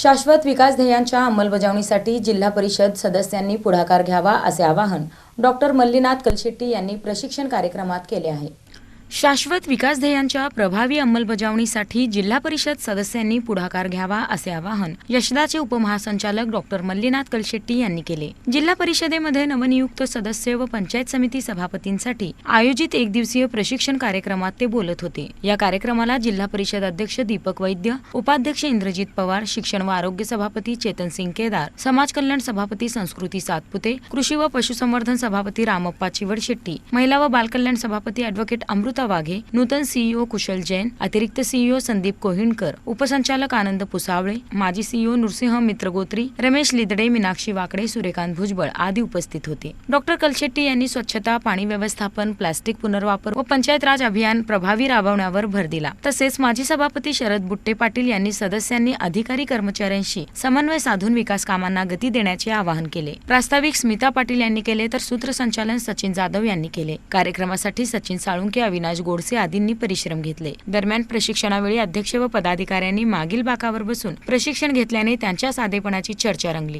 शाश्वत विकास ध्येयांच्या अंमलबजावणीसाठी जिल्हा परिषद सदस्यांनी पुढाकार घ्यावा असे आवाहन डॉक्टर मल्लीनाथ कलशेट्टी यांनी प्रशिक्षण कार्यक्रमात केले आहे। शाश्वत विकास ध्येयांच्या प्रभावी अंमलबजावणीसाठी जिल्हा परिषद सदस्यांनी पुढाकार घ्यावा असे आवाहन यशदाचे उपमहासंचालक डॉक्टर मल्लीनाथ कलशेट्टी यांनी केले। जिल्हा परिषदेमध्ये नवनियुक्त सदस्य व पंचायत समिती सभापतींसाठी आयोजित एक दिवसीय प्रशिक्षण कार्यक्रमात ते बोलत होते। या कार्यक्रमाला जिल्हा परिषद अध्यक्ष दीपक वैद्य, उपाध्यक्ष इंद्रजित पवार, शिक्षण व आरोग्य सभापती चेतन सिंग केदार, समाज कल्याण सभापती संस्कृती सातपुते, कृषी व पशुसंवर्धन सभापती रामप्पा चिवडशेट्टी, महिला व बालकल्याण सभापती ॲडव्होकेट अमृता वाघे, नूतन सीईओ कुशल जैन, अतिरिक्त सीईओ संदीप कोहिणकर, उपसंचालक आनंद पुसावळे, माजी सीईओ नृसिंह मित्रगोत्री, रमेश लिदडे, मीनाक्षी वाकडे, सूर्यकांत भुजबळ आदी उपस्थित होते। डॉक्टर कलशेट्टी यांनी स्वच्छता, पाणी व्यवस्थापन, प्लास्टिक पुनर्वापर व पंचायत राज अभियान प्रभावी राबवण्यावर भर दिला। तसेच माजी सभापती शरद बुट्टे पाटील यांनी सदस्यांनी अधिकारी कर्मचाऱ्यांशी समन्वय साधून विकास कामांना गती देण्याचे आवाहन केले। प्रास्ताविक स्मिता पाटील यांनी केले तर सूत्रसंचालन सचिन जाधव यांनी केले। कार्यक्रमासाठी सचिन साळुंके, अविनाश गोडसे आदींनी परिश्रम घेतले। दरम्यान प्रशिक्षणावेळी अध्यक्ष व पदाधिकाऱ्यांनी मागील बाकावर बसून प्रशिक्षण घेतल्याने त्यांच्या साधेपणाची चर्चा रंगली।